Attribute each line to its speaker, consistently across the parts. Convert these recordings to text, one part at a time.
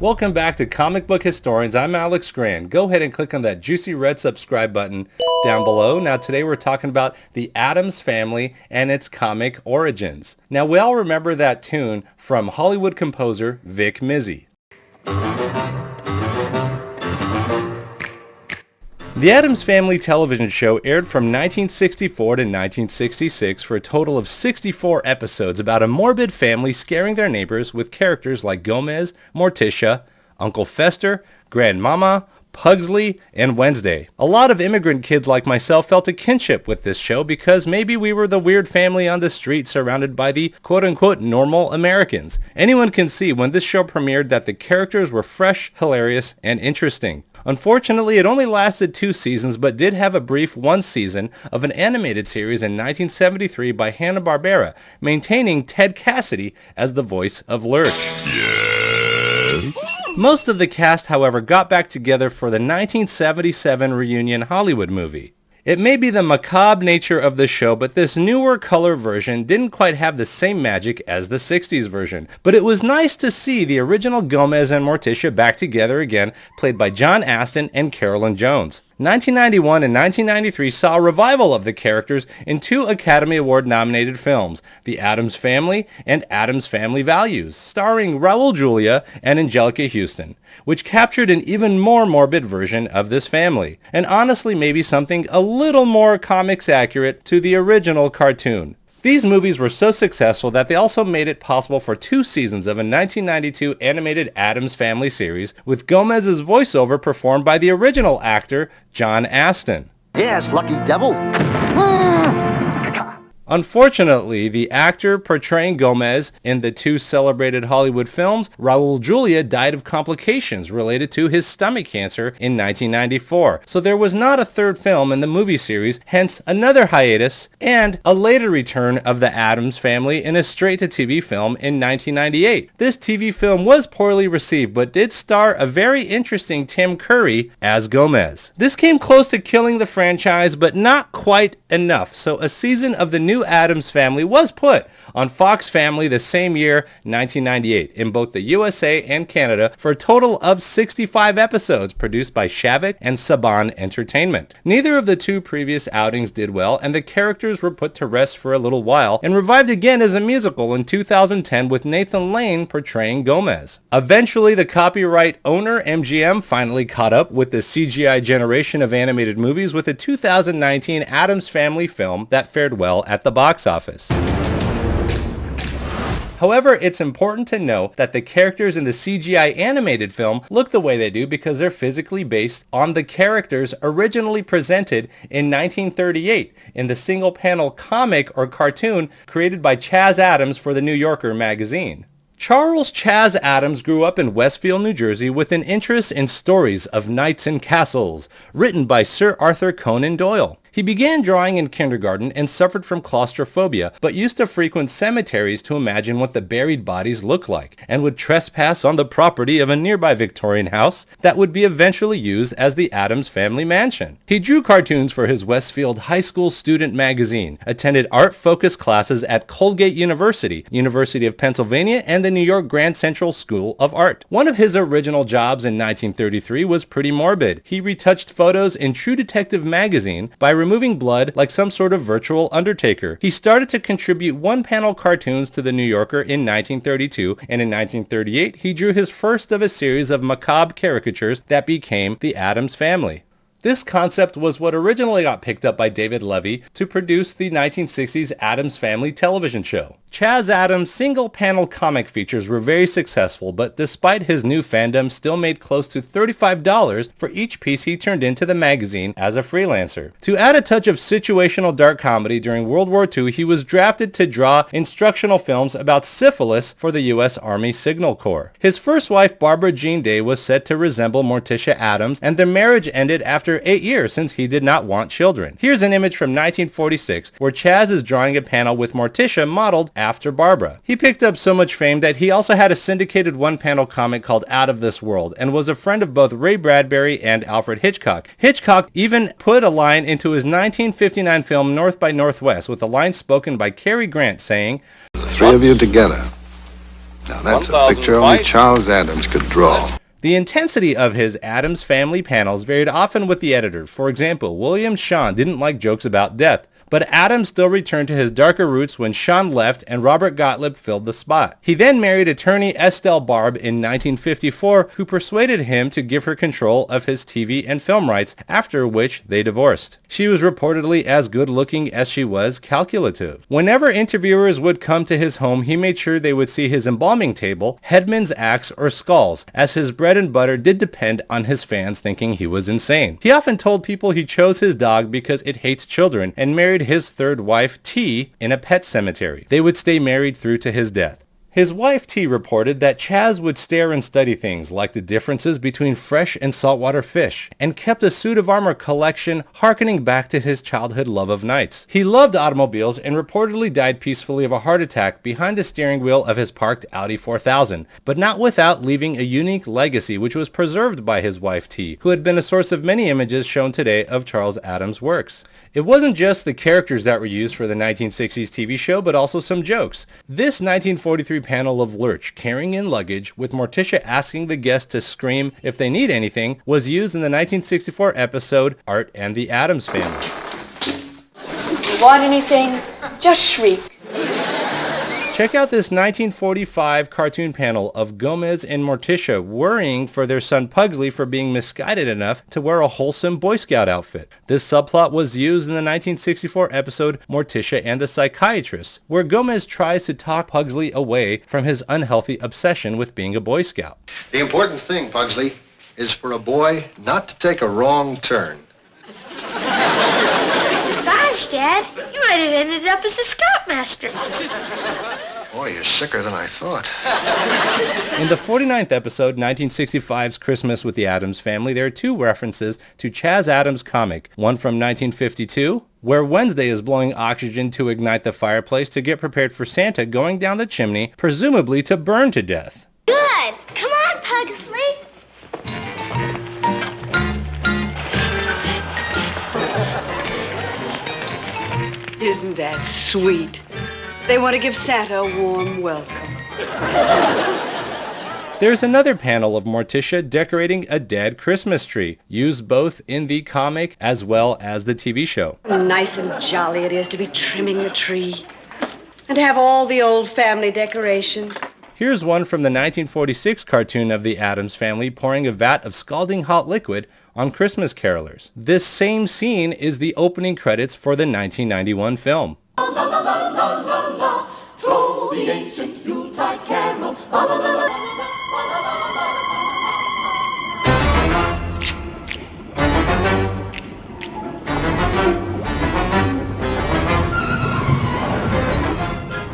Speaker 1: Welcome back to Comic Book Historians. I'm Alex Grand. Go ahead and click on that juicy red subscribe button down below. Now today we're talking about the Addams Family and its comic origins. Now we all remember that tune from Hollywood composer Vic Mizzy. The Addams Family television show aired from 1964 to 1966 for a total of 64 episodes about a morbid family scaring their neighbors with characters like Gomez, Morticia, Uncle Fester, Grandmama, Pugsley, and Wednesday. A lot of immigrant kids like myself felt a kinship with this show because maybe we were the weird family on the street surrounded by the quote-unquote normal Americans. Anyone can see when this show premiered that the characters were fresh, hilarious, and interesting. Unfortunately, it only lasted 2 seasons, but did have a brief 1 season of an animated series in 1973 by Hanna-Barbera, maintaining Ted Cassidy as the voice of Lurch. Yes. Most of the cast, however, got back together for the 1977 reunion Hollywood movie. It may be the macabre nature of the show, but this newer color version didn't quite have the same magic as the 60s version. But it was nice to see the original Gomez and Morticia back together again, played by John Astin and Carolyn Jones. 1991 and 1993 saw a revival of the characters in 2 Academy Award nominated films, The Addams Family and Addams Family Values, starring Raul Julia and Angelica Houston, which captured an even more morbid version of this family, and honestly maybe something a little more comics accurate to the original cartoon. These movies were so successful that they also made it possible for 2 seasons of a 1992 animated Addams Family series, with Gomez's voiceover performed by the original actor, John Astin.
Speaker 2: Yes, lucky devil.
Speaker 1: Unfortunately, the actor portraying Gomez in the 2 celebrated Hollywood films, Raul Julia, died of complications related to his stomach cancer in 1994. So there was not a 3rd film in the movie series, hence another hiatus, and a later return of the Addams Family in a straight-to-TV film in 1998. This TV film was poorly received, but did star a very interesting Tim Curry as Gomez. This came close to killing the franchise, but not quite enough, so a season of the new Addams Family was put on Fox Family the same year, 1998, in both the USA and Canada for a total of 65 episodes produced by Shavik and Saban Entertainment. Neither of the 2 previous outings did well, and the characters were put to rest for a little while and revived again as a musical in 2010 with Nathan Lane portraying Gomez. Eventually, the copyright owner, MGM, finally caught up with the CGI generation of animated movies with a 2019 Addams Family film that fared well at the box office. However, it's important to know that the characters in the CGI animated film look the way they do because they're physically based on the characters originally presented in 1938 in the single-panel comic or cartoon created by Chaz Addams for the New Yorker magazine. Charles Chaz Addams grew up in Westfield, New Jersey with an interest in stories of knights and castles, written by Sir Arthur Conan Doyle. He began drawing in kindergarten and suffered from claustrophobia, but used to frequent cemeteries to imagine what the buried bodies looked like, and would trespass on the property of a nearby Victorian house that would be eventually used as the Addams Family Mansion. He drew cartoons for his Westfield High School student magazine, attended art-focused classes at Colgate University, University of Pennsylvania, and the New York Grand Central School of Art. One of his original jobs in 1933 was pretty morbid. He retouched photos in True Detective magazine by removing blood like some sort of virtual undertaker. He started to contribute one-panel cartoons to the New Yorker in 1932, and in 1938 he drew his first of a series of macabre caricatures that became the Addams Family. This concept was what originally got picked up by David Levy to produce the 1960s Addams Family television show. Chaz Addams' single-panel comic features were very successful, but despite his new fandom, still made close to $35 for each piece he turned into the magazine as a freelancer. To add a touch of situational dark comedy during World War II, he was drafted to draw instructional films about syphilis for the U.S. Army Signal Corps. His first wife, Barbara Jean Day, was said to resemble Morticia Addams, and their marriage ended after 8 years since he did not want children. Here's an image from 1946 where Chaz is drawing a panel with Morticia modeled after Barbara. He picked up so much fame that he also had a syndicated one-panel comic called Out of This World and was a friend of both Ray Bradbury and Alfred Hitchcock. Hitchcock even put a line into his 1959 film North by Northwest with a line spoken by Cary Grant saying,
Speaker 3: "The three of you together
Speaker 2: Now that's a picture only Charles Addams could draw.
Speaker 1: The intensity of his Addams Family panels varied often with the editor. For example, William Shawn didn't like jokes about death, but Addams still returned to his darker roots when Shawn left and Robert Gottlieb filled the spot. He then married attorney Estelle Barb in 1954, who persuaded him to give her control of his TV and film rights, after which they divorced. She was reportedly as good-looking as she was calculative. Whenever interviewers would come to his home, he made sure they would see his embalming table, headsman's axe, or skulls, as his bread and butter did depend on his fans thinking he was insane. He often told people he chose his dog because it hates children, and married his third wife, T, in a pet cemetery. They would stay married through to his death. His wife, T, reported that Chaz would stare and study things like the differences between fresh and saltwater fish, and kept a suit of armor collection harkening back to his childhood love of knights. He loved automobiles and reportedly died peacefully of a heart attack behind the steering wheel of his parked Audi 4000, but not without leaving a unique legacy which was preserved by his wife, T, who had been a source of many images shown today of Charles Addams' works. It wasn't just the characters that were used for the 1960s TV show, but also some jokes. This 1943 panel of Lurch carrying in luggage, with Morticia asking the guests to scream if they need anything, was used in the 1964 episode Art and the Addams Family.
Speaker 3: If you want anything, just shriek.
Speaker 1: Check out this 1945 cartoon panel of Gomez and Morticia worrying for their son Pugsley for being misguided enough to wear a wholesome Boy Scout outfit. This subplot was used in the 1964 episode Morticia and the Psychiatrist, where Gomez tries to talk Pugsley away from his unhealthy obsession with being a Boy Scout.
Speaker 4: The important thing, Pugsley, is for a boy not to take a wrong turn.
Speaker 5: Gosh, Dad, you might have ended up as a scoutmaster.
Speaker 4: Boy, you're sicker than I thought.
Speaker 1: In the 49th episode, 1965's Christmas with the Addams Family, there are two references to Chaz Addams' comic, one from 1952, where Wednesday is blowing oxygen to ignite the fireplace to get prepared for Santa going down the chimney, presumably to burn to death.
Speaker 5: Good. Come on, Pugsley.
Speaker 3: Isn't that sweet? They want to give Santa a warm welcome.
Speaker 1: There's another panel of Morticia decorating a dead Christmas tree, used both in the comic as well as the TV show.
Speaker 3: Nice and jolly it is to be trimming the tree and to have all the old family decorations.
Speaker 1: Here's one from the 1946 cartoon of the Addams Family pouring a vat of scalding hot liquid on Christmas carolers. This same scene is the opening credits for the 1991 film.
Speaker 6: La la la la la la la, throw the ancient Yuletide carol. La la la la la la.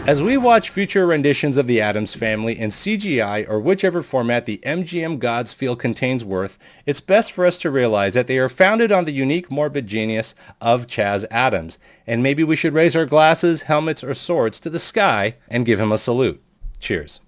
Speaker 1: As we watch future renditions of the Addams Family in CGI or whichever format the MGM gods feel contains worth, it's best for us to realize that they are founded on the unique morbid genius of Chaz Addams, and maybe we should raise our glasses, helmets, or swords to the sky and give him a salute. Cheers.